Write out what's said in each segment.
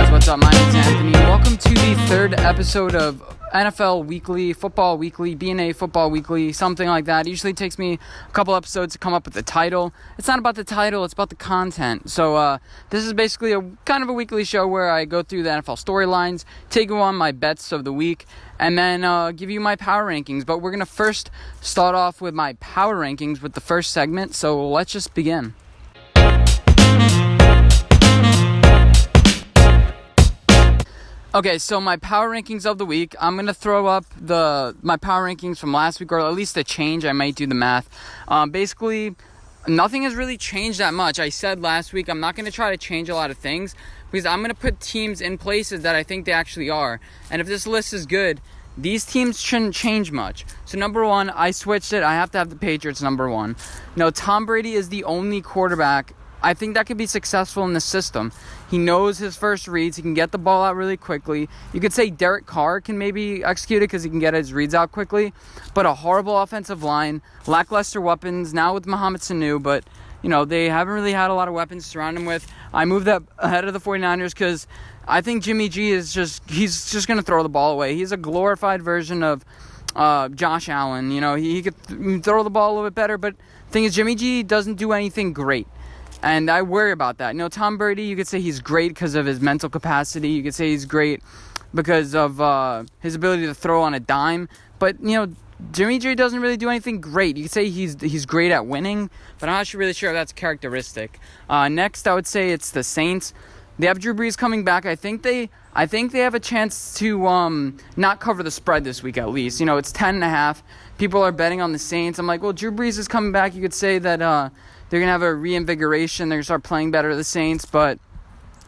guys, what's up? My name's Anthony. Welcome to the third episode of NFL Weekly, Football Weekly, BnA Football Weekly, something like that. It usually takes me a couple episodes to come up with the title. It's not about the title, it's about the content. So this is basically a kind of a weekly show where I go through the NFL storylines, take you on my bets of the week, and then give you my power rankings. But we're going to first start off with my power rankings with the first segment, so let's just begin. Okay, so my power rankings of the week, I'm going to throw up my power rankings from last week, or at least a change. I might do the math. Basically, nothing has really changed that much. I said last week I'm not going to try to change a lot of things because I'm going to put teams in places that I think they actually are. And if this list is good, these teams shouldn't change much. So number one, I switched it. I have to have the Patriots number one. No, Tom Brady is the only quarterback I think that could be successful in the system. He knows his first reads. He can get the ball out really quickly. You could say Derek Carr can maybe execute it because he can get his reads out quickly. But a horrible offensive line, lackluster weapons, now with Mohamed Sanu. But, they haven't really had a lot of weapons to surround him with. I moved that ahead of the 49ers because I think Jimmy G he's just going to throw the ball away. He's a glorified version of Josh Allen. He could throw the ball a little bit better. But the thing is, Jimmy G doesn't do anything great. And I worry about that. Tom Brady, you could say he's great because of his mental capacity. You could say he's great because of his ability to throw on a dime. But, Jimmy G doesn't really do anything great. You could say he's great at winning, but I'm not really sure if that's a characteristic. Next, I would say it's the Saints. They have Drew Brees coming back. I think they have a chance to not cover the spread this week at least. It's 10.5. People are betting on the Saints. I'm like, well, Drew Brees is coming back. You could say that they're going to have a reinvigoration. They're going to start playing better, the Saints, but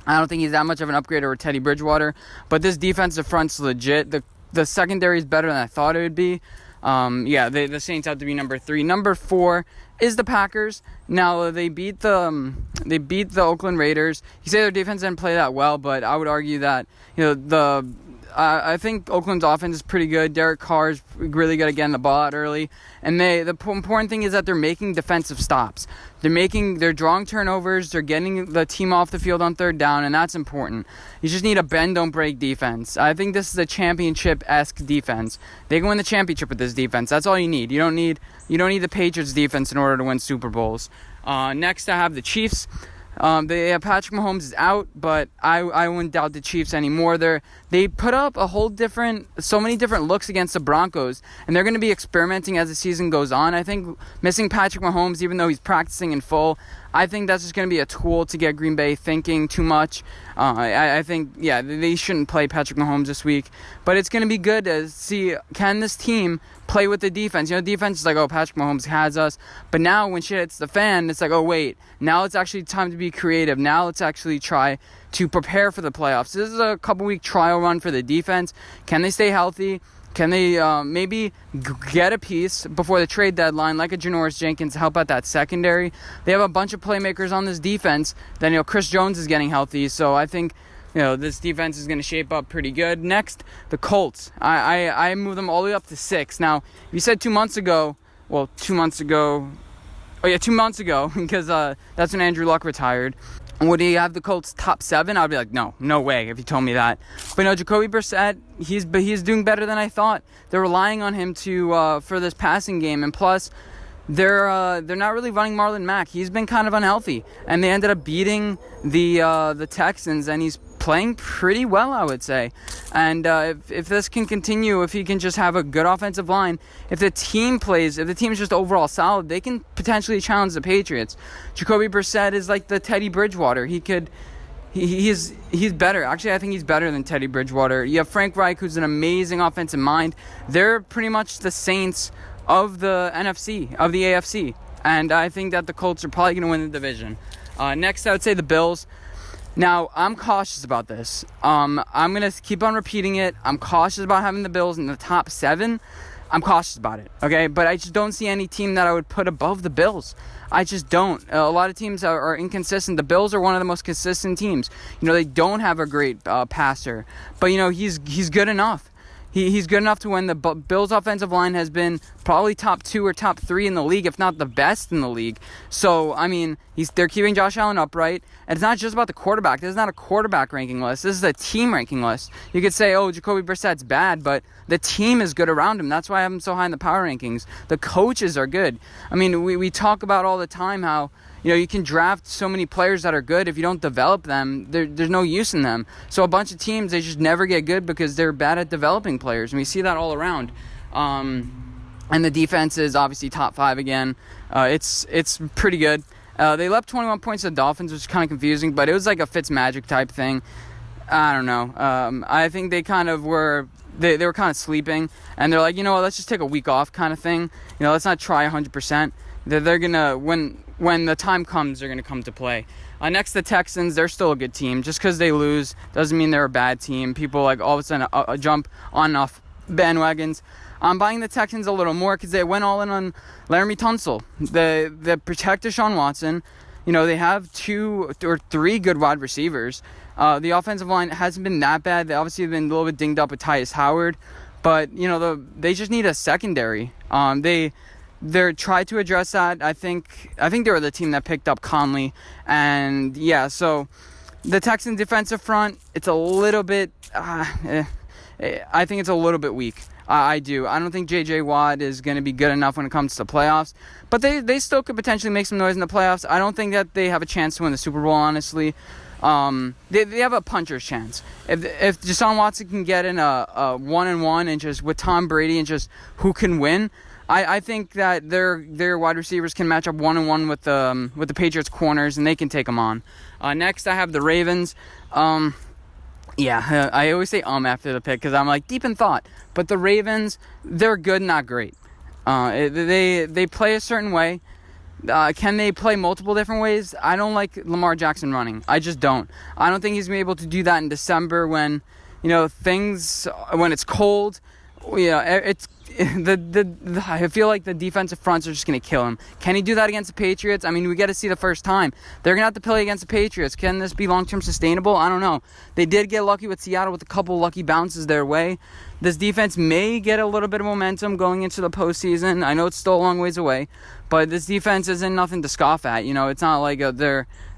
I don't think he's that much of an upgrade over Teddy Bridgewater. But this defensive front's legit. The secondary is better than I thought it would be. The Saints have to be number 3. Number 4 is the Packers. Now, they beat the Oakland Raiders. You say their defense didn't play that well, but I would argue that, I think Oakland's offense is pretty good. Derek Carr is really good at getting the ball out early. And the important thing is that they're making defensive stops. They're drawing turnovers. They're getting the team off the field on third down, and that's important. You just need a bend, don't break defense. I think this is a championship-esque defense. They can win the championship with this defense. That's all you need. You don't need the Patriots defense in order to win Super Bowls. Next, I have the Chiefs. Patrick Mahomes is out, but I wouldn't doubt the Chiefs anymore. They put up so many different looks against the Broncos, and they're going to be experimenting as the season goes on. I think missing Patrick Mahomes, even though he's practicing in full, I think that's just going to be a tool to get Green Bay thinking too much. I think, they shouldn't play Patrick Mahomes this week, but it's going to be good to see, can this team play with the defense? Defense is like, oh, Patrick Mahomes has us, but now when shit hits the fan, it's like, oh, wait, now it's actually time to be creative. Now let's actually try to prepare for the playoffs. This is a couple-week trial run for the defense. Can they stay healthy? Can they maybe get a piece before the trade deadline, like a Janoris Jenkins, to help out that secondary? They have a bunch of playmakers on this defense. Then, Chris Jones is getting healthy. So I think, this defense is going to shape up pretty good. Next, the Colts. I moved them all the way up to 6. Now, you said 2 months ago, because that's when Andrew Luck retired. Would he have the Colts top 7? I'd be like, no way if you told me that. But Jacoby Brissett, he's doing better than I thought. They're relying on him for this passing game, and plus, they're not really running Marlon Mack. He's been kind of unhealthy, and they ended up beating the Texans, and he's playing pretty well, I would say. And if this can continue, if he can just have a good offensive line, if the team is just overall solid, they can potentially challenge the Patriots. Jacoby Brissett is like the Teddy Bridgewater. He's better. Actually, I think he's better than Teddy Bridgewater. You have Frank Reich, who's an amazing offensive mind. They're pretty much the Saints of the NFC, of the AFC. And I think that the Colts are probably going to win the division. Next, I would say the Bills. Now, I'm cautious about this. I'm going to keep on repeating it. I'm cautious about having the Bills in the top 7. I'm cautious about it, okay? But I just don't see any team that I would put above the Bills. I just don't. A lot of teams are inconsistent. The Bills are one of the most consistent teams. They don't have a great passer. But, he's good enough. He's good enough to win. The Bills' offensive line has been probably top 2 or top 3 in the league, if not the best in the league. So, I mean, they're keeping Josh Allen upright. And it's not just about the quarterback. This is not a quarterback ranking list. This is a team ranking list. You could say, oh, Jacoby Brissett's bad, but the team is good around him. That's why I have him so high in the power rankings. The coaches are good. I mean, we talk about all the time how, you can draft so many players that are good. If you don't develop them, there's no use in them. So a bunch of teams, they just never get good because they're bad at developing players. And we see that all around. And the defense is obviously top 5 again. It's pretty good. They left 21 points to the Dolphins, which is kind of confusing, but it was like a Fitzmagic type thing. I don't know. I think they kind of were... They were kind of sleeping. And they're like, you know what, let's just take a week off kind of thing. Let's not try 100%. They're going to... When the time comes, they're going to come to play. Next, the Texans, they're still a good team. Just because they lose doesn't mean they're a bad team. People all of a sudden jump on and off bandwagons. I'm buying the Texans a little more because they went all in on Laramie Tunsil. They protect Deshaun Watson. They have 2 or 3 good wide receivers. The offensive line hasn't been that bad. They obviously have been a little bit dinged up with Tyus Howard. But, they just need a secondary. They're trying to address that. I think they were the team that picked up Conley. And, yeah, so the Texans defensive front, it's a little bit... I think it's a little bit weak. I do. I don't think J.J. Watt is going to be good enough when it comes to playoffs. But they still could potentially make some noise in the playoffs. I don't think that they have a chance to win the Super Bowl, honestly. They have a puncher's chance. If Deshaun Watson can get in a 1-and-1 and just with Tom Brady and just who can win... I think that their wide receivers can match up 1-on-1 with the Patriots corners, and they can take them on. Next, I have the Ravens. I always say after the pick because I'm like deep in thought. But the Ravens, they're good, not great. They play a certain way. Can they play multiple different ways? I don't like Lamar Jackson running. I just don't. I don't think he's going to be able to do that in December when it's cold. I feel like the defensive fronts are just going to kill him. Can he do that against the Patriots? I mean, we got to see the first time. They're going to have to play against the Patriots. Can this be long-term sustainable? I don't know. They did get lucky with Seattle with a couple lucky bounces their way. This defense may get a little bit of momentum going into the postseason. I know it's still a long ways away, but this defense isn't nothing to scoff at. It's not like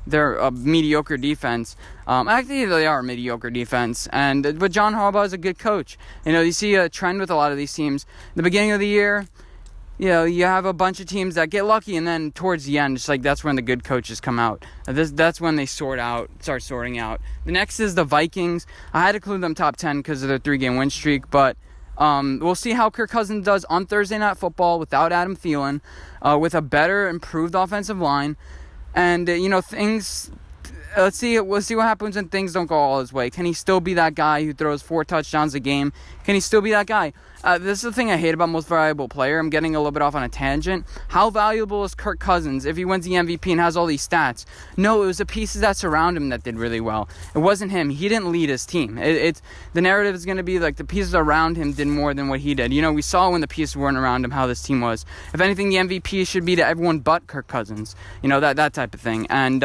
they're a mediocre defense. Actually, they are a mediocre defense. But John Harbaugh is a good coach. You see a trend with a lot of these teams. The beginning of the year, you have a bunch of teams that get lucky, and then towards the end, it's like that's when the good coaches come out. That's when they start sorting out. The next is the Vikings. I had to include them top 10 because of their 3-game win streak, but we'll see how Kirk Cousins does on Thursday Night Football without Adam Thielen, with a better, improved offensive line. And, things... We'll see what happens when things don't go all his way. Can he still be that guy who throws 4 touchdowns a game? Can he still be that guy? This is the thing I hate about most valuable player. I'm getting a little bit off on a tangent. How valuable is Kirk Cousins if he wins the MVP and has all these stats? No, it was the pieces that surround him that did really well. It wasn't him. He didn't lead his team. The narrative is going to be like the pieces around him did more than what he did. We saw when the pieces weren't around him how this team was. If anything, the MVP should be to everyone but Kirk Cousins. That type of thing. And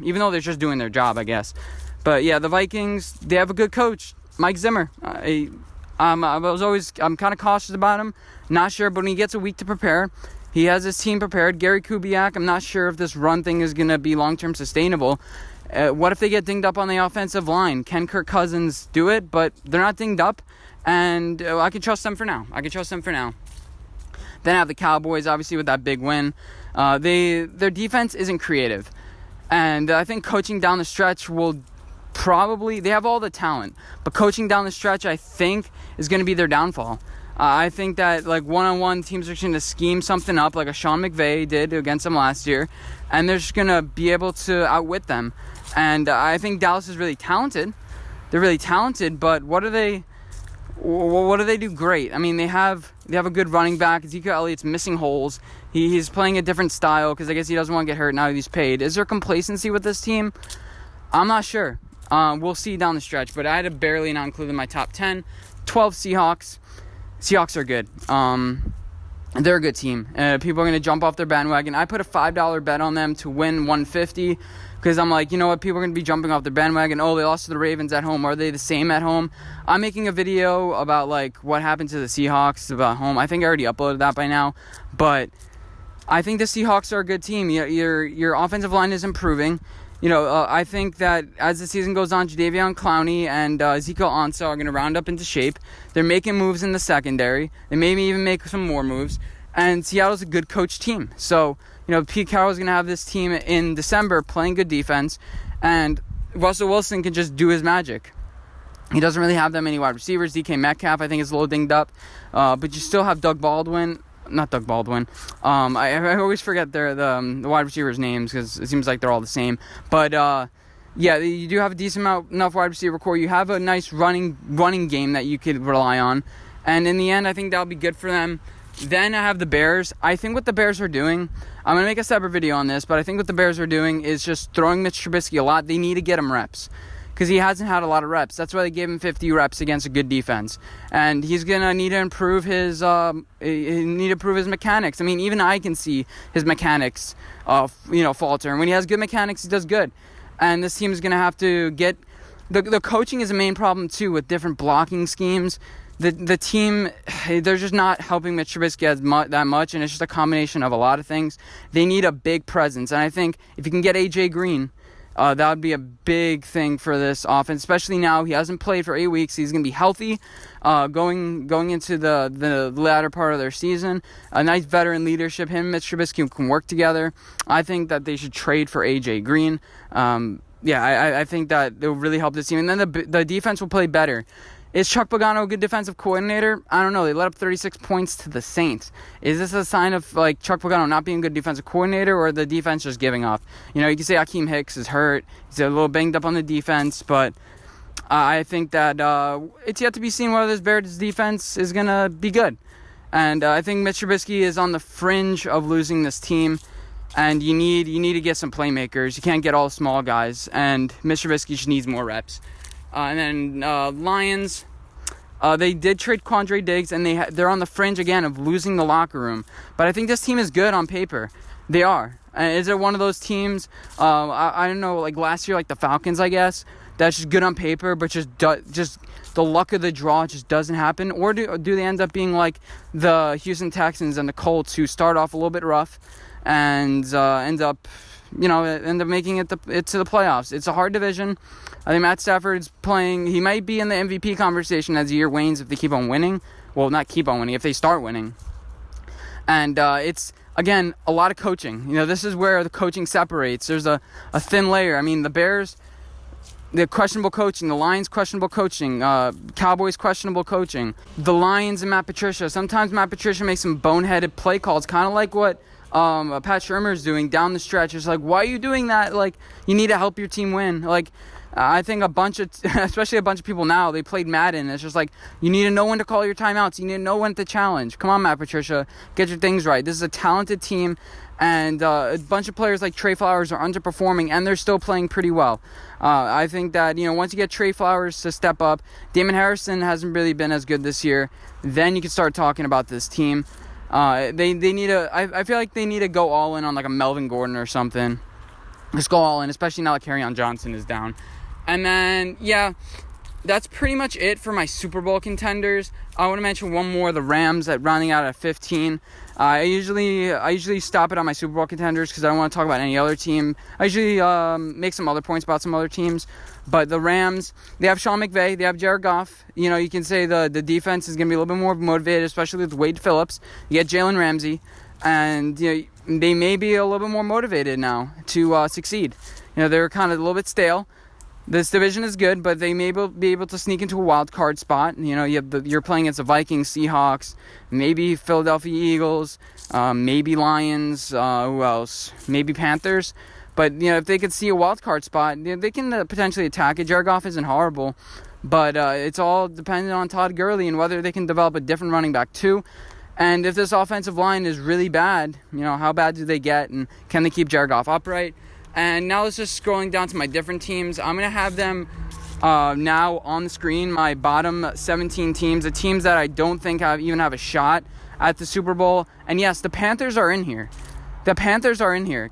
even though they're just doing their job, I guess. But yeah, the Vikings, they have a good coach, Mike Zimmer. I'm kind of cautious about him. Not sure, but when he gets a week to prepare, he has his team prepared. Gary Kubiak, I'm not sure if this run thing is going to be long-term sustainable. What if they get dinged up on the offensive line? Can Kirk Cousins do it? But they're not dinged up, and I can trust them for now. Then I have the Cowboys, obviously, with that big win. Their defense isn't creative, and I think coaching down the stretch will probably... They have all the talent, but coaching down the stretch, I think, is going to be their downfall. I think that, like, one-on-one teams are just going to scheme something up like a Sean McVay did against them last year, and they're just going to be able to outwit them. And I think Dallas is really talented. They're really talented, but what do they do great? I mean, they have a good running back. Ezekiel Elliott's missing holes. He's playing a different style because I guess he doesn't want to get hurt now that he's paid. Is there complacency with this team? I'm not sure. We'll see down the stretch, but I had to barely not include in my top 10. 12 Seahawks. Seahawks are good. They're a good team. People are going to jump off their bandwagon. I put a $5 bet on them to win $150 because I'm like, you know what, people are going to be jumping off the bandwagon. Oh, they lost to the Ravens at home. Are they the same at home? I'm making a video about, like, what happened to the Seahawks about home. I think I already uploaded that by now. But I think the Seahawks are a good team. Your offensive line is improving. I think that as the season goes on, Jadeveon Clowney and Ezekiel Ansah are going to round up into shape. They're making moves in the secondary. They maybe even make some more moves. And Seattle's a good coach team. So, Pete Carroll's going to have this team in December playing good defense. And Russell Wilson can just do his magic. He doesn't really have that many wide receivers. DK Metcalf, I think, is a little dinged up. But you still have Doug Baldwin. Not Doug Baldwin. I always forget the wide receivers' names because it seems like they're all the same. But, you do have a decent enough wide receiver core. You have a nice running game that you could rely on. And in the end, I think that'll be good for them. Then I have the Bears. I think what the Bears are doing, I'm going to make a separate video on this, but I think what the Bears are doing is just throwing Mitch Trubisky a lot. They need to get him reps because he hasn't had a lot of reps. That's why they gave him 50 reps against a good defense. And he's going to need to improve his mechanics. I mean, even I can see his mechanics falter. And when he has good mechanics, he does good. And this team is going to have to get the coaching is a main problem too with different blocking schemes. The team, they're just not helping Mitch Trubisky that much, and it's just a combination of a lot of things. They need a big presence, and I think if you can get A.J. Green, that would be a big thing for this offense, especially now. He hasn't played for 8 weeks. He's going to be healthy going into the latter part of their season. A nice veteran leadership. Him and Mitch Trubisky can work together. I think that they should trade for A.J. Green. I think that it will really help this team. And then the defense will play better. Is Chuck Pagano a good defensive coordinator? I don't know. They let up 36 points to the Saints. Is this a sign of Chuck Pagano not being a good defensive coordinator, or the defense just giving up? You can say Akeem Hicks is hurt. He's a little banged up on the defense, but I think that it's yet to be seen whether this Bears defense is going to be good. And I think Mitch Trubisky is on the fringe of losing this team, and you need to get some playmakers. You can't get all small guys, and Mitch Trubisky just needs more reps. And then Lions, they did trade Quandre Diggs, and they're on the fringe again of losing the locker room. But I think this team is good on paper. They are. Is it one of those teams, I don't know, like last year, like the Falcons, I guess, that's just good on paper, but just the luck of the draw just doesn't happen? Or do they end up being like the Houston Texans and the Colts, who start off a little bit rough and end up making it to the playoffs? It's a hard division. I think Matt Stafford's playing. He might be in the MVP conversation as the year wanes if they keep on winning. Well, not keep on winning, if they start winning. And it's, again, a lot of coaching. This is where the coaching separates. There's a thin layer. I mean, the Bears, the questionable coaching. The Lions, questionable coaching. Cowboys, questionable coaching. The Lions and Matt Patricia. Sometimes Matt Patricia makes some boneheaded play calls, kind of like what Pat Shurmur's doing down the stretch. It's like, why are you doing that? Like, you need to help your team win. Like, I think especially a bunch of people now, they played Madden. It's just like, you need to know when to call your timeouts. You need to know when to challenge. Come on, Matt Patricia. Get your things right. This is a talented team, and a bunch of players like Trey Flowers are underperforming, and they're still playing pretty well. I think that, once you get Trey Flowers to step up, Damon Harrison hasn't really been as good this year, then you can start talking about this team. They need I feel like they need to go all in on like a Melvin Gordon or something. Just go all in, especially now that Kerryon Johnson is down. And then, that's pretty much it for my Super Bowl contenders. I want to mention one more, the Rams, at rounding out at 15. I usually stop it on my Super Bowl contenders because I don't want to talk about any other team. I usually make some other points about some other teams. But the Rams, they have Sean McVay, they have Jared Goff. You can say the defense is going to be a little bit more motivated, especially with Wade Phillips. You get Jalen Ramsey, and they may be a little bit more motivated now to succeed. They're kind of a little bit stale. This division is good, but they may be able to sneak into a wild card spot. You're playing against the Vikings, Seahawks, maybe Philadelphia Eagles, maybe Lions, who else? Maybe Panthers. But, if they could see a wild card spot, they can potentially attack it. Jared Goff isn't horrible, but it's all dependent on Todd Gurley and whether they can develop a different running back too. And if this offensive line is really bad, how bad do they get, and can they keep Jared Goff upright? And now let's just scrolling down to my different teams. I'm going to have them now on the screen, my bottom 17 teams, the teams that I don't think even have a shot at the Super Bowl. And yes, the Panthers are in here.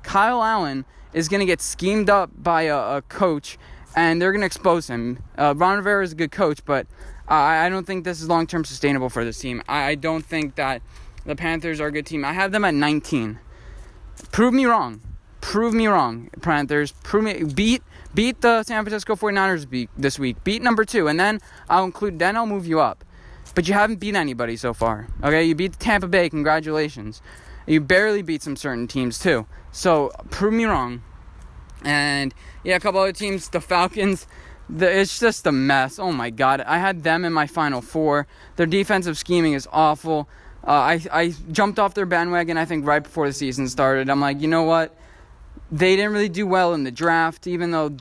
Kyle Allen is going to get schemed up by a coach, and they're going to expose him. Ron Rivera is a good coach, but I don't think this is long-term sustainable for this team. I don't think that the Panthers are a good team. I have them at 19. Prove me wrong. Panthers. Beat the San Francisco 49ers this week. Beat number 2, and then I'll move you up. But you haven't beat anybody so far. Okay, you beat Tampa Bay. Congratulations. You barely beat some certain teams too. So prove me wrong. And yeah, a couple other teams, the Falcons. It's just a mess. Oh my God, I had them in my Final Four. Their defensive scheming is awful. I jumped off their bandwagon, I think, right before the season started. I'm like, you know what? They didn't really do well in the draft, even though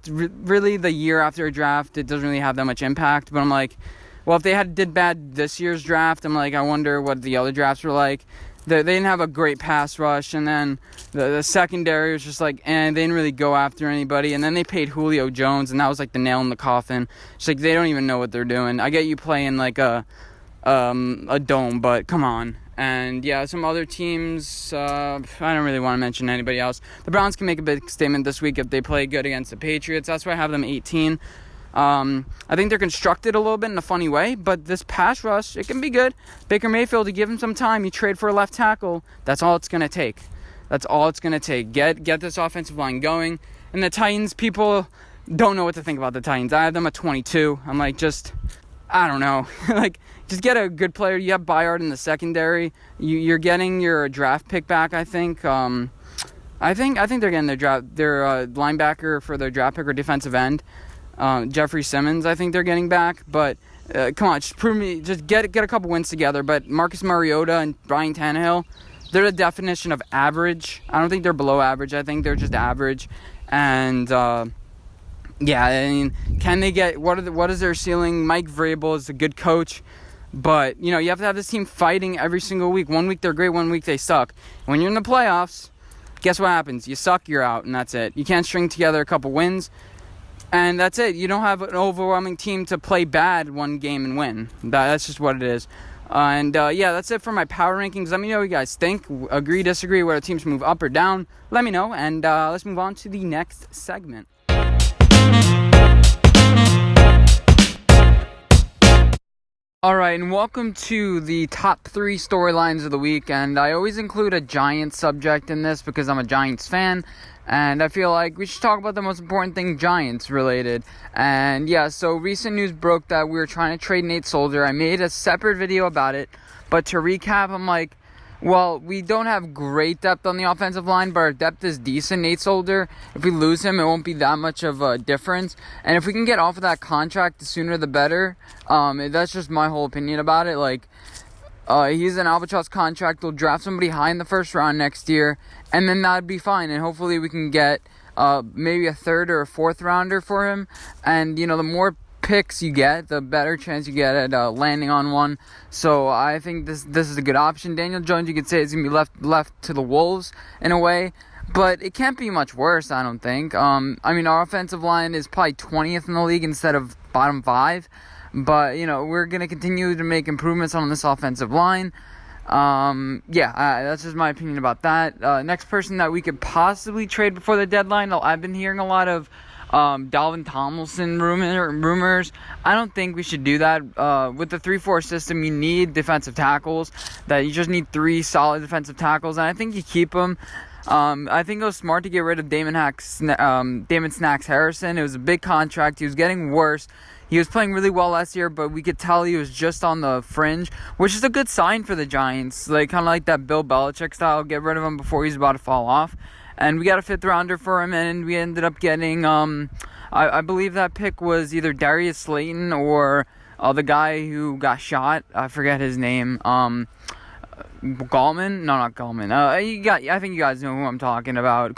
really the year after a draft, it doesn't really have that much impact. But I'm like, well, if they did bad this year's draft, I'm like, I wonder what the other drafts were like. They didn't have a great pass rush, and then the secondary was just like, they didn't really go after anybody. And then they paid Julio Jones, and that was like the nail in the coffin. It's like they don't even know what they're doing. I get you playing like a dome, but come on. And yeah, some other teams, I don't really want to mention anybody else. The Browns can make a big statement this week if they play good against the Patriots. That's why I have them 18. I think they're constructed a little bit in a funny way, but this pass rush, it can be good. Baker Mayfield, you give him some time, you trade for a left tackle. That's all it's going to take. Get this offensive line going. And the Titans, people don't know what to think about the Titans. I have them at 22. I'm like, I don't know. Just get a good player. You have Byard in the secondary. You're getting your draft pick back, I think. I think they're getting their linebacker for their draft pick or defensive end. Jeffrey Simmons, I think they're getting back. But come on, just prove me. Just get a couple wins together. But Marcus Mariota and Ryan Tannehill, they're the definition of average. I don't think they're below average. I think they're just average. And yeah, I mean, can they get what is their ceiling? Mike Vrabel is a good coach, but you have to have this team fighting every single week. One week they're great, one week they suck. When you're in the playoffs, guess what happens? You suck, you're out, and that's it. You can't string together a couple wins, and that's it. You don't have an overwhelming team to play bad one game and win. That's just what it is. Yeah, that's it for my power rankings. Let me know what you guys think. Agree, disagree, whether teams move up or down. Let me know, and let's move on to the next segment. Alright, and welcome to the top 3 storylines of the week, and I always include a Giants subject in this because I'm a Giants fan, and I feel like we should talk about the most important thing Giants related. And yeah, so recent news broke that we were trying to trade Nate Solder. I made a separate video about it, but to recap, I'm like, well, we don't have great depth on the offensive line, but our depth is decent. Nate Solder, if we lose him, it won't be that much of a difference. And if we can get off of that contract, the sooner the better. That's just my whole opinion about it. He's an albatross contract. We'll draft somebody high in the first round next year, and then that'd be fine. And hopefully we can get maybe a third or a fourth rounder for him. And, the more picks you get, the better chance you get at landing on one. So I think this is a good option. Daniel Jones, you could say, is going to be left to the Wolves in a way, but it can't be much worse, I don't think. Our offensive line is probably 20th in the league instead of bottom 5, but we're going to continue to make improvements on this offensive line. That's just my opinion about that. Next person that we could possibly trade before the deadline, I've been hearing a lot of Dalvin Tomlinson rumors. I don't think we should do that. With the 3-4 system, you need defensive tackles. That you just need 3 solid defensive tackles, and I think you keep them. I think it was smart to get rid of Damon Snacks Harrison. It was a big contract. He was getting worse. He was playing really well last year, but we could tell he was just on the fringe, which is a good sign for the Giants. Kind of like that Bill Belichick style. Get rid of him before he's about to fall off. And we got a 5th rounder for him, and we ended up getting, I believe that pick was either Darius Slayton or the guy who got shot. I forget his name. Gallman? No, not Gallman. I think you guys know who I'm talking about.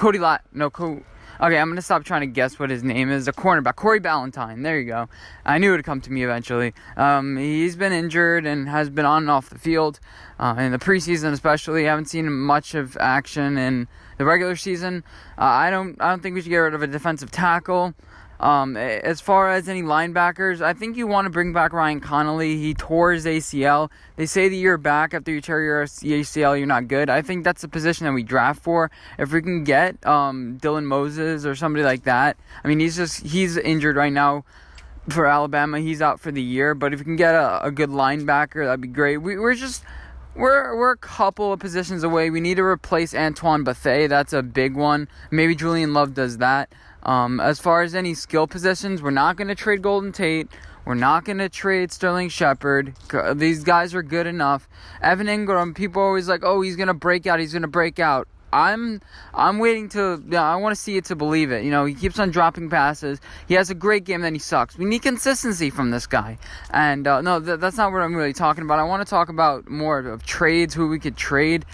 Okay, I'm going to stop trying to guess what his name is. A cornerback. Corey Ballantyne. There you go. I knew it would come to me eventually. He's been injured and has been on and off the field. In the preseason especially. I haven't seen much of action in the regular season. I don't think we should get rid of a defensive tackle. As far as any linebackers, I think you want to bring back Ryan Connolly. He tore his ACL. They say that you're back after you tear your ACL, you're not good. I think that's the position that we draft for. If we can get Dylan Moses or somebody like that. I mean, he's injured right now for Alabama. He's out for the year. But if we can get a good linebacker, that'd be great. We're a couple of positions away. We need to replace Antoine Bethea. That's a big one. Maybe Julian Love does that. As far as any skill positions, we're not going to trade Golden Tate. We're not going to trade Sterling Shepard. These guys are good enough. Evan Ingram, people are always like, oh, he's going to break out. He's going to break out. I'm waiting to, I want to see it to believe it. He keeps on dropping passes. He has a great game, then he sucks. We need consistency from this guy. And, no, that's not what I'm really talking about. I want to talk about more of trades, who we could trade.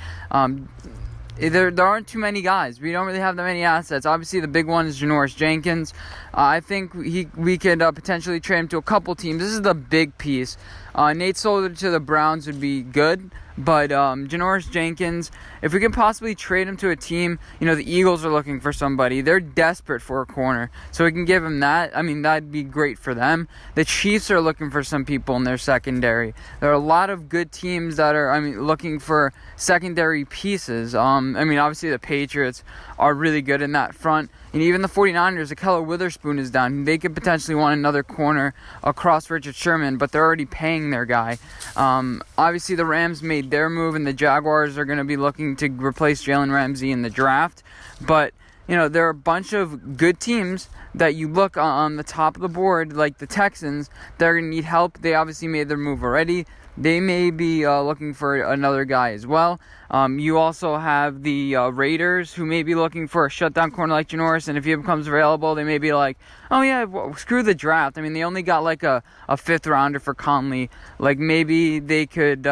There aren't too many guys. We don't really have that many assets. Obviously, the big one is Janoris Jenkins. I think we could potentially trade him to a couple teams. This is the big piece. Nate Solder to the Browns would be good. But Janoris Jenkins, if we can possibly trade him to a team, the Eagles are looking for somebody. They're desperate for a corner. So we can give him that. I mean, that'd be great for them. The Chiefs are looking for some people in their secondary. There are a lot of good teams that are, looking for secondary pieces. Obviously the Patriots are really good in that front. And even the 49ers, Ahkello Witherspoon is down. They could potentially want another corner across Richard Sherman, but they're already paying their guy. Obviously, the Rams made their move, and the Jaguars are going to be looking to replace Jalen Ramsey in the draft. But, there are a bunch of good teams that you look on the top of the board, like the Texans, they're going to need help. They obviously made their move already. They may be looking for another guy as well. You also have the Raiders, who may be looking for a shutdown corner like Janoris, and if he becomes available, they may be like, oh yeah, well, screw the draft. They only got like a fifth rounder for Conley. Like, maybe they could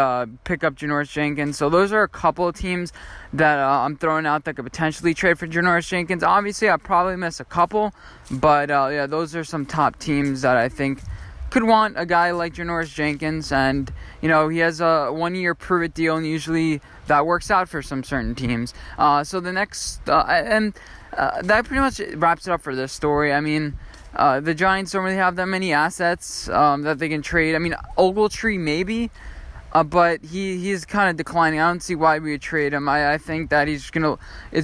pick up Janoris Jenkins. So those are a couple of teams that I'm throwing out that could potentially trade for Janoris Jenkins. Obviously, I probably miss a couple, but yeah, those are some top teams that I think could want a guy like Janoris Jenkins, and he has a 1-year prove-it deal, and usually that works out for some certain teams. So the next, that pretty much wraps it up for this story. The Giants don't really have that many assets that they can trade. Ogletree maybe, but he's kind of declining. I don't see why we would trade him. I think that it's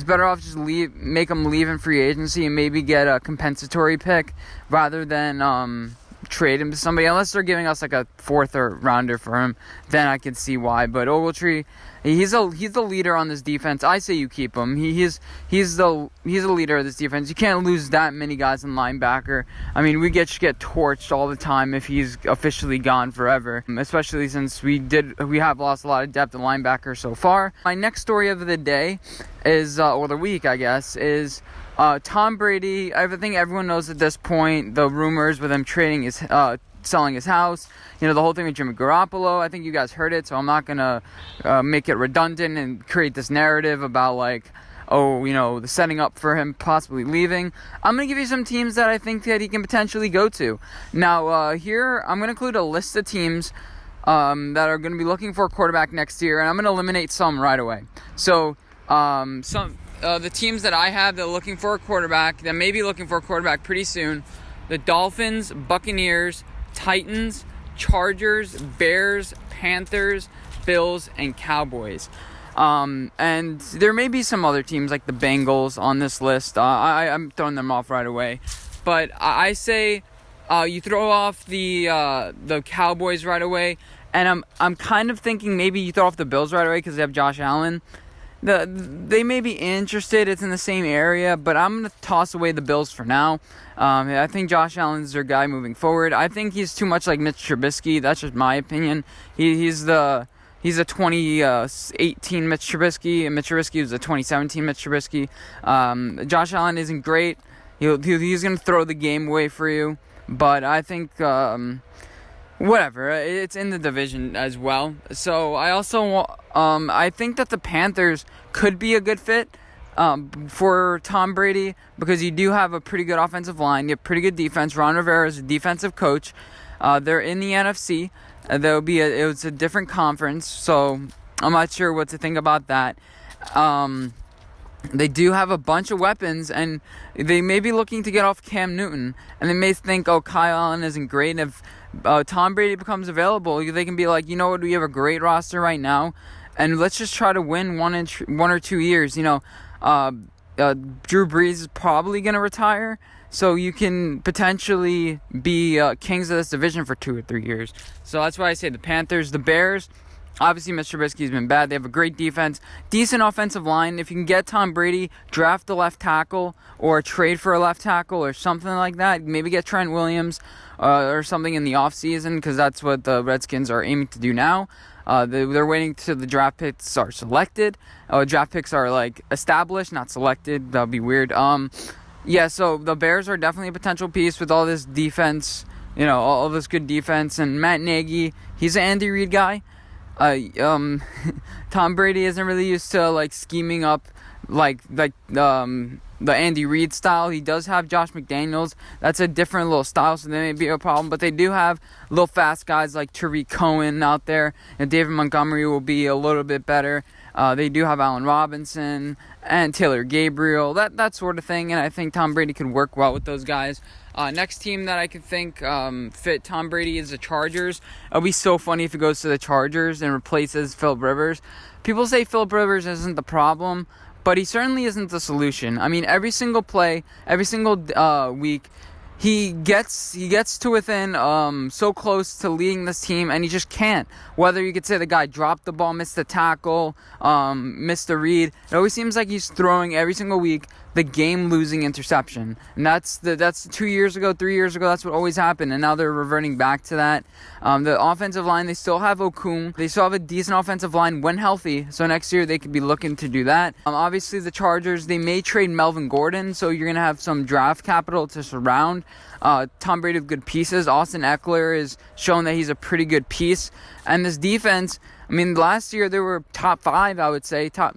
better off just make him leave in free agency and maybe get a compensatory pick rather than trade him to somebody, unless they're giving us like a fourth or rounder for him. Then I can see why. But Ogletree, he's the leader on this defense. I say you keep him. He's the leader of this defense. You can't lose that many guys in linebacker. We just get torched all the time if he's officially gone forever. Especially since we have lost a lot of depth in linebacker so far. My next story of the day is, or the week, I guess, is Tom Brady. I think everyone knows at this point the rumors with him selling his house. The whole thing with Jimmy Garoppolo. I think you guys heard it, so I'm not gonna make it redundant and create this narrative about the setting up for him possibly leaving. I'm gonna give you some teams that I think that he can potentially go to. Now, here I'm gonna include a list of teams that are gonna be looking for a quarterback next year, and I'm gonna eliminate some right away. So, the teams that I have that are looking for a quarterback, that may be looking for a quarterback pretty soon: the Dolphins, Buccaneers, Titans, Chargers, Bears, Panthers, Bills, and Cowboys. And there may be some other teams like the Bengals on this list. I'm throwing them off right away. But I say you throw off the Cowboys right away, and I'm kind of thinking maybe you throw off the Bills right away because they have Josh Allen. They may be interested. It's in the same area, but I'm going to toss away the Bills for now. I think Josh Allen's their guy moving forward. I think he's too much like Mitch Trubisky. That's just my opinion. He's a 2018 Mitch Trubisky, and Mitch Trubisky was a 2017 Mitch Trubisky. Josh Allen isn't great. He's going to throw the game away for you, but I think whatever. It's in the division as well. So I also I think that the Panthers could be a good fit for Tom Brady, because you do have a pretty good offensive line. You have pretty good defense. Ron Rivera is a defensive coach. They're in the NFC. It's a different conference, so I'm not sure what to think about that. they do have a bunch of weapons, and they may be looking to get off Cam Newton, and they may think, oh, Kyle Allen isn't great, and if Tom Brady becomes available, they can be like, you know what, we have a great roster right now, and let's just try to win 1 or 2 years. Drew Brees is probably going to retire, so you can potentially be kings of this division for 2 or 3 years. So that's why I say the Panthers. The Bears, obviously Mr. Trubisky's been bad. They have a great defense, decent offensive line. If you can get Tom Brady, draft a left tackle or trade for a left tackle or something like that. Maybe get Trent Williams or something in the offseason, because that's what the Redskins are aiming to do now. They're waiting till the draft picks are selected. Draft picks are like established, not selected. That would be weird. So the Bears are definitely a potential piece with all this defense, all this good defense. And Matt Nagy, he's an Andy Reid guy. Tom Brady isn't really used to like scheming up like the Andy Reid style. He does have Josh McDaniels. That's a different little style, so that may be a problem. But they do have little fast guys like Tariq Cohen out there, and David Montgomery will be a little bit better. They do have Allen Robinson and Taylor Gabriel, that sort of thing, and I think Tom Brady could work well with those guys. Next team that I could think fit Tom Brady is the Chargers. It'll be so funny if he goes to the Chargers and replaces Phillip Rivers. People say Phillip Rivers isn't the problem, but he certainly isn't the solution. I mean, every single play, every single week, he gets to within so close to leading this team, and he just can't. Whether you could say the guy dropped the ball, missed the tackle, missed a read, it always seems like he's throwing every single week the game-losing interception. And that's 2 years ago, 3 years ago, that's what always happened, and now they're reverting back to that. The offensive line, they still have Okung. They still have a decent offensive line when healthy, so next year they could be looking to do that. Obviously, the Chargers, they may trade Melvin Gordon, so you're going to have some draft capital to surround Tom Brady with good pieces. Austin Eckler is showing that he's a pretty good piece. And this defense, I mean, last year they were top 5, I would say, top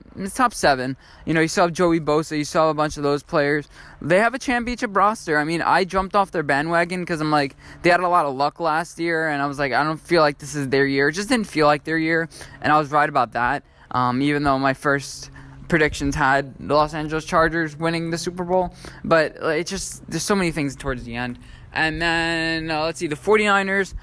7. You still have Joey Bosa, you saw a bunch of those players. They have a championship roster. I mean, I jumped off their bandwagon because I'm like, they had a lot of luck last year, and I was like, I don't feel like this is their year. It just didn't feel like their year, and I was right about that. Even though my first predictions had the Los Angeles Chargers winning the Super Bowl, but there's so many things towards the end. And then, let's see, the 49ers.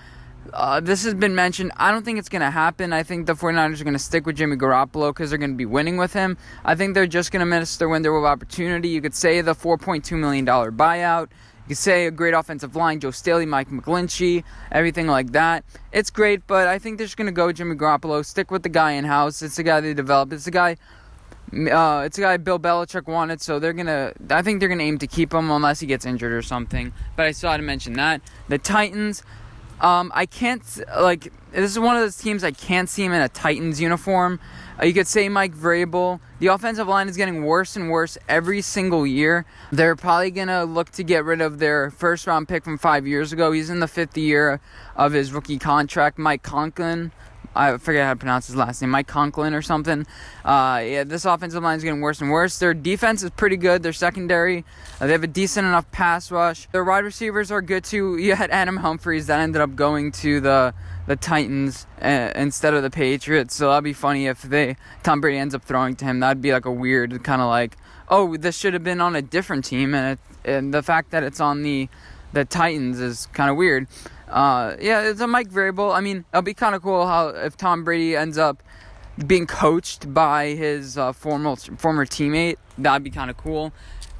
This has been mentioned. I don't think it's going to happen. I think the 49ers are going to stick with Jimmy Garoppolo because they're going to be winning with him. I think they're just going to miss their window of opportunity. You could say the $4.2 million buyout. You could say a great offensive line, Joe Staley, Mike McGlinchey, everything like that. It's great, but I think they're just going to go with Jimmy Garoppolo, stick with the guy in-house. It's the guy they developed. It's the guy Bill Belichick wanted, so I think they're gonna aim to keep him unless he gets injured or something. But I still had to mention that. The Titans, I can't, this is one of those teams I can't see him in a Titans uniform. You could say Mike Vrabel. The offensive line is getting worse and worse every single year. They're probably gonna look to get rid of their first round pick from 5 years ago. He's in the 5th year of his rookie contract, Mike Conklin. I forget how to pronounce his last name, Mike Conklin or something. This offensive line is getting worse and worse. Their defense is pretty good. Their secondary, they have a decent enough pass rush. Their wide receivers are good too. You had Adam Humphries that ended up going to the Titans instead of the Patriots. So that'd be funny if Tom Brady ends up throwing to him. That'd be like a weird kind of like, oh, this should have been on a different team, and the fact that it's on the Titans is kind of weird. It's a Mike Vrabel. I mean, it'll be kind of cool if Tom Brady ends up being coached by his former teammate. That'd be kind of cool.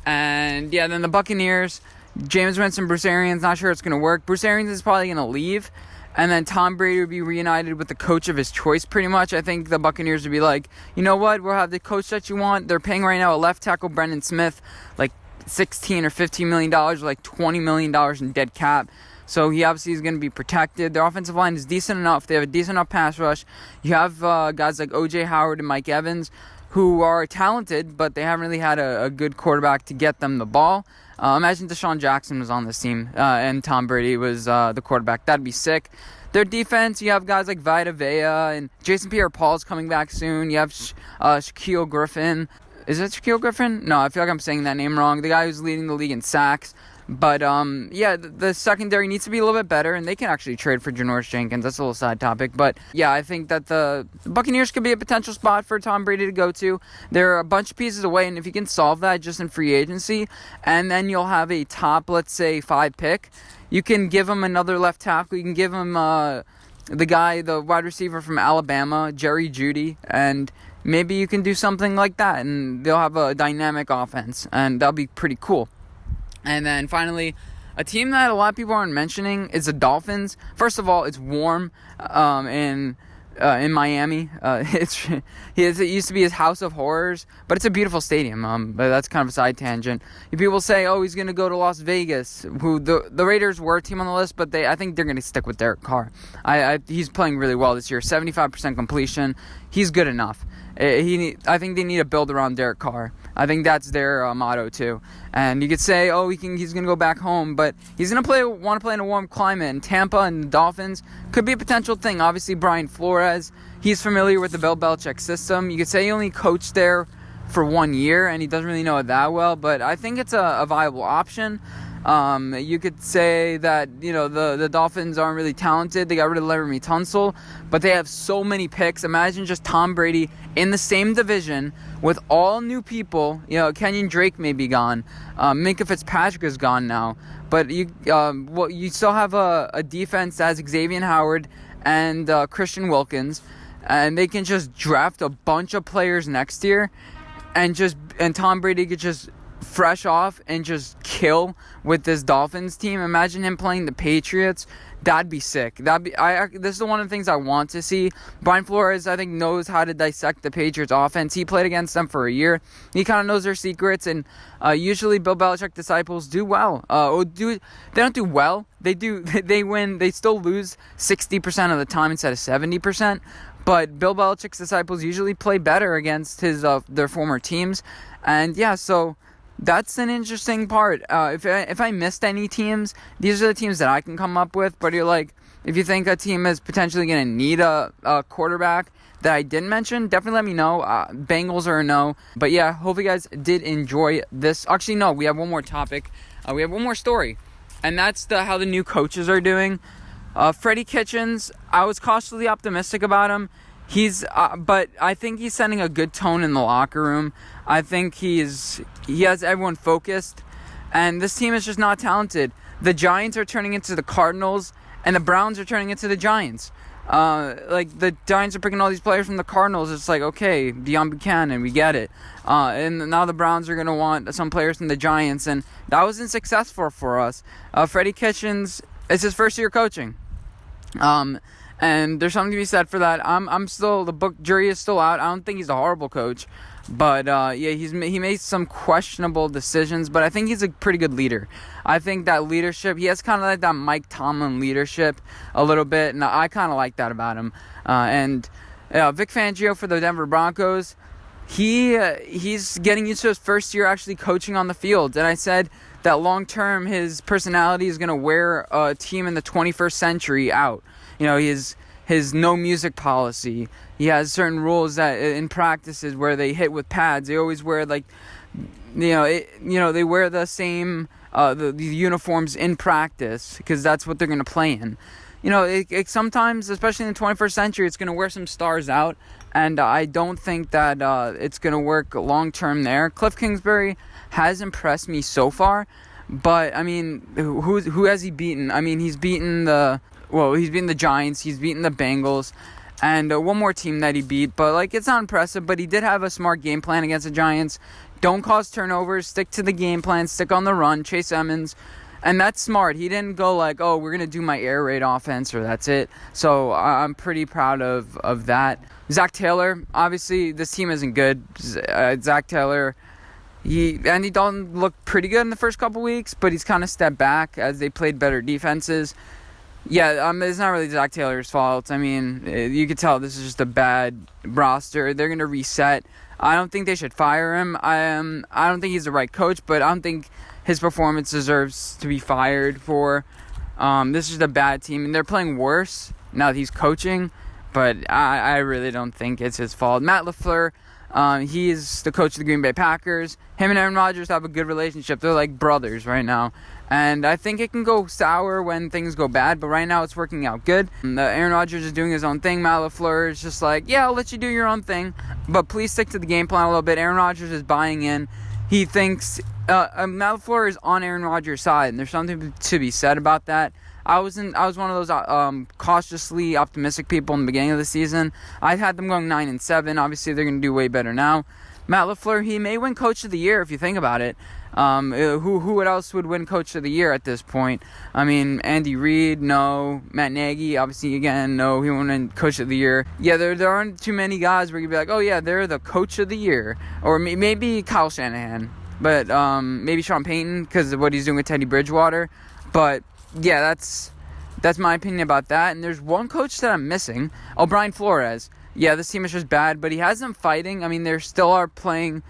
And then the Buccaneers, Jameis Winston, Bruce Arians, not sure it's going to work. Bruce Arians is probably going to leave, and then Tom Brady would be reunited with the coach of his choice pretty much. I think the Buccaneers would be like, you know what, we'll have the coach that you want. They're paying right now a left tackle, Brendan Smith, like $16 or $15 million, like $20 million in dead cap. So he obviously is going to be protected. Their offensive line is decent enough. They have a decent enough pass rush. You have guys like O.J. Howard and Mike Evans who are talented, but they haven't really had a good quarterback to get them the ball. Imagine Deshaun Jackson was on this team and Tom Brady was the quarterback. That'd be sick. Their defense, you have guys like Vita Vea and Jason Pierre-Paul's coming back soon. You have Shaquille Griffin. Is it Shaquille Griffin? No, I feel like I'm saying that name wrong. The guy who's leading the league in sacks. But yeah, the secondary needs to be a little bit better, and they can actually trade for Janoris Jenkins. That's a little side topic, but yeah, I think that the Buccaneers could be a potential spot for Tom Brady to go to. They're a bunch of pieces away, and if you can solve that just in free agency, and then you'll have a top, let's say, 5 pick, you can give him another left tackle. You can give him the wide receiver from Alabama, Jerry Jeudy, and maybe you can do something like that, and they'll have a dynamic offense, and that'll be pretty cool. And then finally, a team that a lot of people aren't mentioning is the Dolphins. First of all, it's warm in Miami. It used to be his House of Horrors, but it's a beautiful stadium. But that's kind of a side tangent. People say, oh, he's going to go to Las Vegas, who the Raiders were a team on the list, but I think they're going to stick with Derek Carr. He's playing really well this year, 75% completion. He's good enough. I think they need to build around Derek Carr. I think that's their motto too. And you could say, oh, he's going to go back home, but he's going to want to play in a warm climate. And Tampa and the Dolphins could be a potential thing. Obviously, Brian Flores, he's familiar with the Bill Belichick system. You could say he only coached there for 1 year, and he doesn't really know it that well. But I think it's a viable option. You could say that, the Dolphins aren't really talented. They got rid of Laramie Tunsil, but they have so many picks. Imagine just Tom Brady in the same division with all new people. Kenyon Drake may be gone. Minkah Fitzpatrick is gone now. But you still have a defense that has Xavier Howard and Christian Wilkins, and they can just draft a bunch of players next year, and Tom Brady could just fresh off and just kill with this Dolphins team. Imagine him playing the Patriots. That'd be sick. This is one of the things I want to see. Brian Flores, I think, knows how to dissect the Patriots offense. He played against them for a year. He kind of knows their secrets, and usually Bill Belichick disciples do well. They don't do well. They do. They win. They still lose 60% of the time instead of 70%. But Bill Belichick's disciples usually play better against their former teams. And yeah, so that's an interesting part. If I missed any teams, these are the teams that I can come up with. But you're like, if you think a team is potentially going to need a quarterback that I didn't mention, definitely let me know. Bengals are a no. But yeah, hope you guys did enjoy this. Actually, no, we have one more topic. We have one more story. And that's how the new coaches are doing. Freddie Kitchens, I was cautiously optimistic about him. But I think he's setting a good tone in the locker room. I think he has everyone focused, and this team is just not talented. The Giants are turning into the Cardinals, and the Browns are turning into the Giants. The Giants are picking all these players from the Cardinals. It's like, okay, Deion Buchanan, we get it. And now the Browns are going to want some players from the Giants, and that wasn't successful for us. Freddie Kitchens, it's his first year coaching. And there's something to be said for that. The jury is still out. I don't think he's a horrible coach, but he made some questionable decisions. But I think he's a pretty good leader. I think that leadership, he has kind of like that Mike Tomlin leadership a little bit, and I kind of like that about him. Vic Fangio for the Denver Broncos, he's getting used to his first year actually coaching on the field, and I said that long term his personality is going to wear a team in the 21st century out. His no music policy. He has certain rules that in practices where they hit with pads. They always wear they wear the same the uniforms in practice because that's what they're going to play in. Sometimes, especially in the 21st century, it's going to wear some stars out, and I don't think that it's going to work long term there. Cliff Kingsbury has impressed me so far, but I mean, who has he beaten? I mean, he's beaten the Giants, he's beaten the Bengals, and one more team that he beat. But, it's not impressive, but he did have a smart game plan against the Giants. Don't cause turnovers, stick to the game plan, stick on the run, Chase Edmonds. And that's smart. He didn't go we're going to do my air raid offense, or that's it. So I'm pretty proud of that. Zach Taylor, obviously, this team isn't good. Zach Taylor, Andy Dalton looked pretty good in the first couple weeks, but he's kind of stepped back as they played better defenses. Yeah, it's not really Zach Taylor's fault. I mean, you could tell this is just a bad roster. They're going to reset. I don't think they should fire him. I don't think he's the right coach, but I don't think his performance deserves to be fired for. This is a bad team, and they're playing worse now that he's coaching, but I really don't think it's his fault. Matt LaFleur, He is the coach of the Green Bay Packers. Him and Aaron Rodgers have a good relationship. They're like brothers right now. And I think it can go sour when things go bad, but right now it's working out good. Aaron Rodgers is doing his own thing. Matt LaFleur is just like, yeah, I'll let you do your own thing, but please stick to the game plan a little bit. Aaron Rodgers is buying in. He thinks Matt LaFleur is on Aaron Rodgers' side, and there's something to be said about that. I was one of those cautiously optimistic people in the beginning of the season. I had them going 9-7. Obviously, they're going to do way better now. Matt LaFleur, he may win Coach of the Year if you think about it. Who else would win Coach of the Year at this point? I mean, Andy Reid, no. Matt Nagy, obviously, again, no. He won't win Coach of the Year. Yeah, there aren't too many guys where you'd be like, oh, yeah, they're the Coach of the Year. Or maybe Kyle Shanahan. But maybe Sean Payton because of what he's doing with Teddy Bridgewater. But, yeah, that's my opinion about that. And there's one coach that I'm missing. Oh, Brian Flores. Yeah, this team is just bad, but he has them fighting. I mean, they still are playing.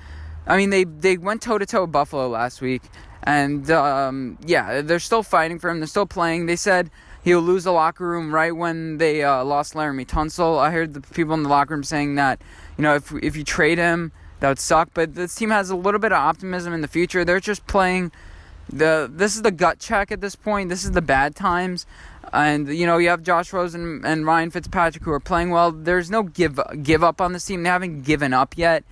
I mean, they went toe-to-toe with Buffalo last week. And, yeah, they're still fighting for him. They're still playing. They said he'll lose the locker room right when they lost Laramie Tunsil. I heard the people in the locker room saying that, you know, if you trade him, that would suck. But this team has a little bit of optimism in the future. They're just playing. This is the gut check at this point. This is the bad times. And, you know, you have Josh Rosen and Ryan Fitzpatrick who are playing well. There's no give up on this team. They haven't given up yet.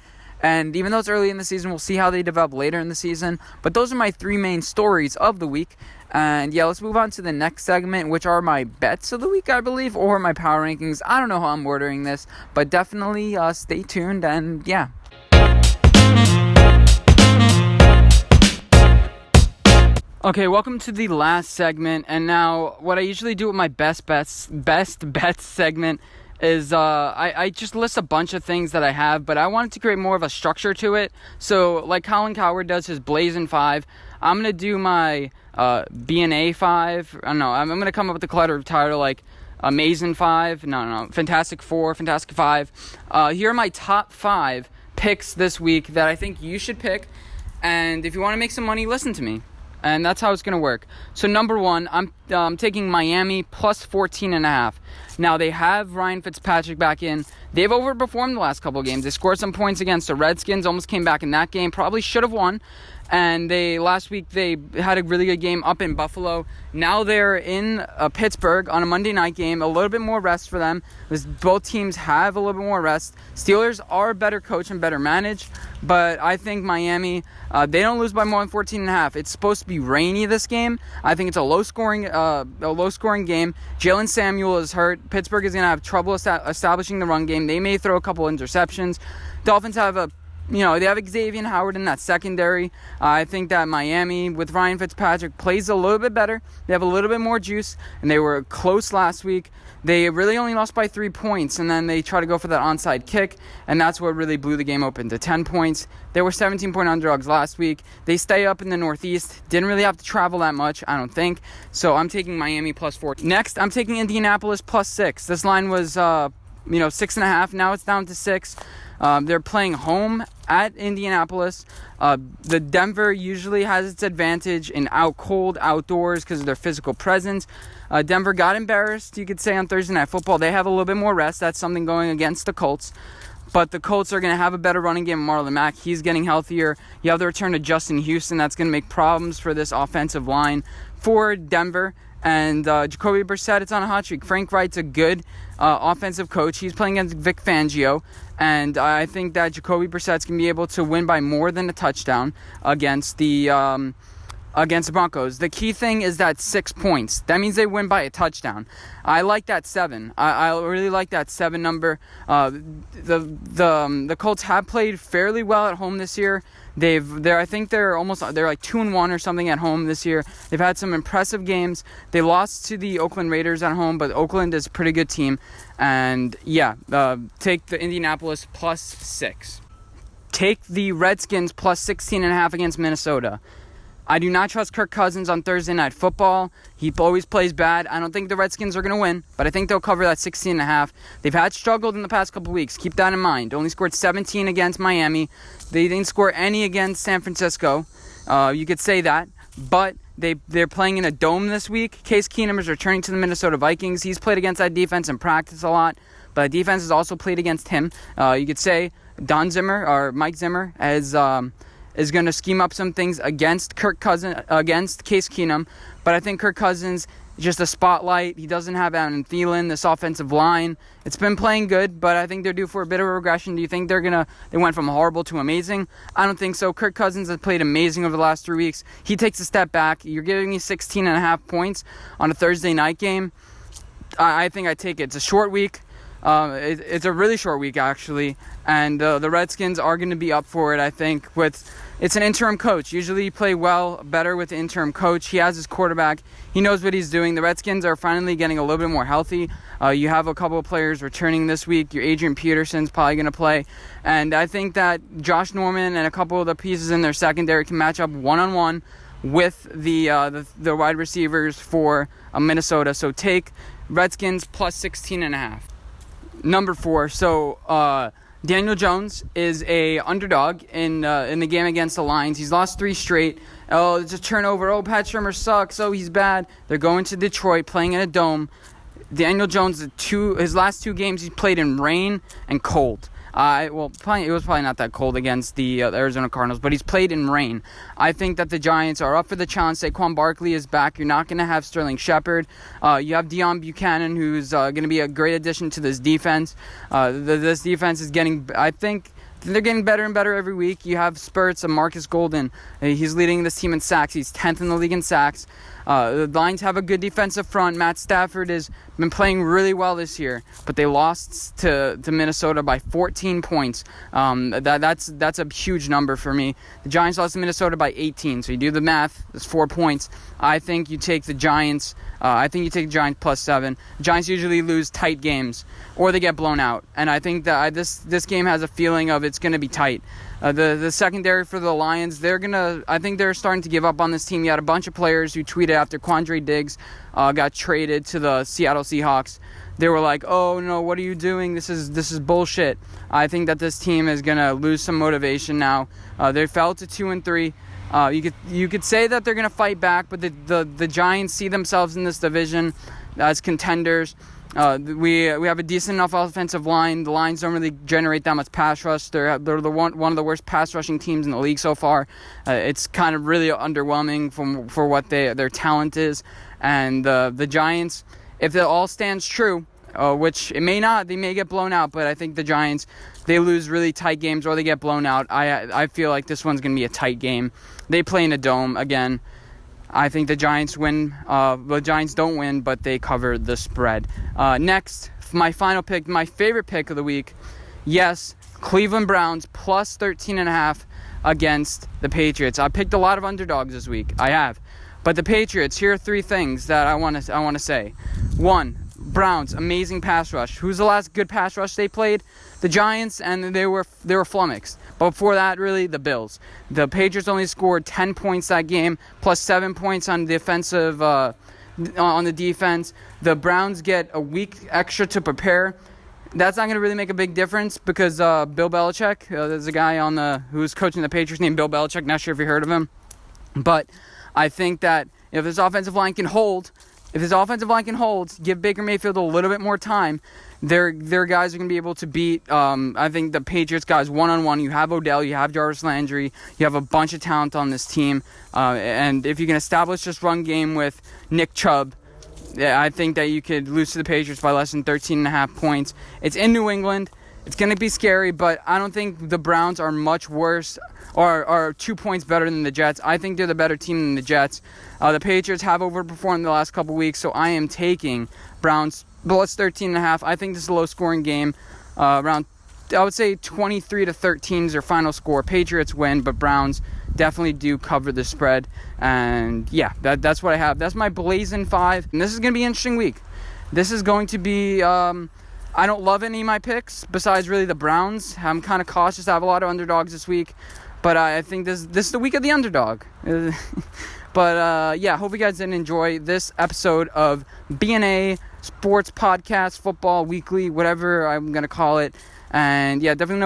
And even though it's early in the season, we'll see how they develop later in the season. But those are my three main stories of the week. And, yeah, let's move on to the next segment, which are my bets of the week, I believe, or my power rankings. I don't know how I'm ordering this, but definitely stay tuned. And, yeah. Okay, welcome to the last segment, and now what I usually do with my best bets segment is I just list a bunch of things that I have, but I wanted to create more of a structure to it. So like Colin Cowherd does his Blazing 5, I'm going to do my BnA 5. I don't know, I'm going to come up with a clever title like Amazing 5, no, Fantastic 4, Fantastic 5. Here are my top 5 picks this week that I think you should pick, and if you want to make some money, listen to me. And that's how it's going to work. So number one, I'm taking Miami plus 14.5. Now they have Ryan Fitzpatrick back in. They've overperformed the last couple of games. They scored some points against the Redskins, almost came back in that game. Probably should have won. And last week they had a really good game up in Buffalo. Now they're in Pittsburgh on a Monday night game. A little bit more rest for them. Both teams have a little bit more rest. Steelers are better coached and better managed. But I think Miami, they don't lose by more than 14.5. It's supposed to be rainy this game. I think it's a low-scoring game. Jalen Samuel is hurt. Pittsburgh is going to have trouble establishing the run game. They may throw a couple interceptions. Dolphins have they have Xavier Howard in that secondary. I think that Miami, with Ryan Fitzpatrick, plays a little bit better. They have a little bit more juice, and they were close last week. They really only lost by 3 points, and then they try to go for that onside kick, and that's what really blew the game open to 10 points. They were 17-point underdogs last week. They stay up in the Northeast. Didn't really have to travel that much, I don't think. So I'm taking Miami plus 4. Next, I'm taking Indianapolis plus 6. This line was 6.5. Now it's down to 6. They're playing home at Indianapolis. The Denver usually has its advantage in cold outdoors because of their physical presence. Denver got embarrassed, you could say, on Thursday Night Football. They have a little bit more rest. That's something going against the Colts. But the Colts are going to have a better running game. Marlon Mack, he's getting healthier. You have the return to Justin Houston. That's going to make problems for this offensive line for Denver. And Jacoby Brissett, it's on a hot streak. Frank Wright's a good offensive coach. He's playing against Vic Fangio. And I think that Jacoby Brissett's going to be able to win by more than a touchdown against the Broncos. The key thing is that 6 points. That means they win by a touchdown. I like that 7. I really like that 7 number. The Colts have played fairly well at home this year. They're like 2-1 or something at home this year. They've had some impressive games. They lost to the Oakland Raiders at home, but Oakland is a pretty good team. And take the Indianapolis plus 6. Take the Redskins plus 16.5 against Minnesota. I do not trust Kirk Cousins on Thursday Night Football. He always plays bad. I don't think the Redskins are going to win, but I think they'll cover that 16.5. They've struggled in the past couple weeks. Keep that in mind. Only scored 17 against Miami. They didn't score any against San Francisco. You could say that, but they're playing in a dome this week. Case Keenum is returning to the Minnesota Vikings. He's played against that defense in practice a lot, but the defense has also played against him. You could say Mike Zimmer is going to scheme up some things against Case Keenum, but I think Kirk Cousins, just a spotlight. He doesn't have Adam Thielen. This offensive line, it's been playing good, but I think they're due for a bit of a regression. Do you think they went from horrible to amazing? I don't think so. Kirk Cousins has played amazing over the last 3 weeks. He takes a step back. You're giving me 16.5 points on a Thursday night game. I think I take it. It's a short week. It's a really short week, actually, and the Redskins are going to be up for it, I think. It's an interim coach. Usually you play better with the interim coach. He has his quarterback. He knows what he's doing. The Redskins are finally getting a little bit more healthy. You have a couple of players returning this week. Your Adrian Peterson's probably going to play. And I think that Josh Norman and a couple of the pieces in their secondary can match up one-on-one with the wide receivers for Minnesota. So take Redskins plus 16.5. Number 4. So Daniel Jones is a underdog in the game against the Lions. He's lost 3 straight. Oh, it's a turnover. Oh, Pat Shurmur sucks. Oh, he's bad. They're going to Detroit, playing in a dome. Daniel Jones, his last 2 games, he played in rain and cold. It was probably not that cold against the Arizona Cardinals, but he's played in rain. I think that the Giants are up for the challenge. Saquon Barkley is back. You're not going to have Sterling Shepard. You have Deion Buchanan, who's going to be a great addition to this defense. This defense is I think they're getting better and better every week. You have spurts of Marcus Golden. He's leading this team in sacks. He's 10th in the league in sacks. The Lions have a good defensive front. Matt Stafford has been playing really well this year, but they lost to Minnesota by 14 points. That's a huge number for me. The Giants lost to Minnesota by 18, so you do the math. That's 4 points. I think you take the Giants. I think you take the Giants plus 7. The Giants usually lose tight games, or they get blown out, and I think that this game has a feeling of it's going to be tight. The secondary for the Lions, I think they're starting to give up on this team. You had a bunch of players who tweeted after Quandre Diggs got traded to the Seattle Seahawks. They were like, "Oh no, what are you doing? This is bullshit." I think that this team is gonna lose some motivation now. They fell to 2-3. You could say that they're gonna fight back, but the Giants see themselves in this division as contenders. We have a decent enough offensive line. The Lions don't really generate that much pass rush. They're one of the worst pass rushing teams in the league so far. It's kind of really underwhelming for what their talent is. And the Giants, if it all stands true, which it may not, they may get blown out. But I think the Giants, they lose really tight games or they get blown out. I feel like this one's going to be a tight game. They play in a dome again. I think the Giants win. The Giants don't win, but they cover the spread. Next, my final pick, my favorite pick of the week. Yes, Cleveland Browns plus 13.5 against the Patriots. I picked a lot of underdogs this week. I have. But the Patriots, here are 3 things that I want to say. 1, Browns, amazing pass rush. Who's the last good pass rush they played? The Giants, and they were flummoxed. But before that, really, the Bills. The Patriots only scored 10 points that game, plus 7 points on the offensive, on the defense. The Browns get a week extra to prepare. That's not going to really make a big difference because Bill Belichick, there's a guy who's coaching the Patriots named Bill Belichick. Not sure if you heard of him, but I think that if this offensive line can hold, give Baker Mayfield a little bit more time, their guys are going to be able to beat, I think, the Patriots guys one-on-one. You have Odell, you have Jarvis Landry, you have a bunch of talent on this team. And if you can establish this run game with Nick Chubb, I think that you could lose to the Patriots by less than 13.5 points. It's in New England. It's going to be scary, but I don't think the Browns are much worse or are 2 points better than the Jets. I think they're the better team than the Jets. The Patriots have overperformed the last couple weeks, so I am taking Browns plus 13.5. I think this is a low-scoring game. Around, I would say 23-13 is their final score. Patriots win, but Browns definitely do cover the spread. And yeah, that's what I have. That's my Blazing 5. And this is going to be an interesting week. This is going to be... I don't love any of my picks besides really the Browns. I'm kind of cautious. I have a lot of underdogs this week. But I think this is the week of the underdog. But yeah, hope you guys did enjoy this episode of BnA Sports Podcast, Football Weekly, whatever I'm going to call it. And yeah, definitely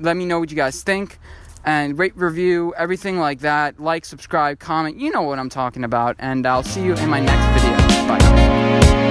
let me know what you guys think. And rate, review, everything like that. Like, subscribe, comment. You know what I'm talking about. And I'll see you in my next video. Bye.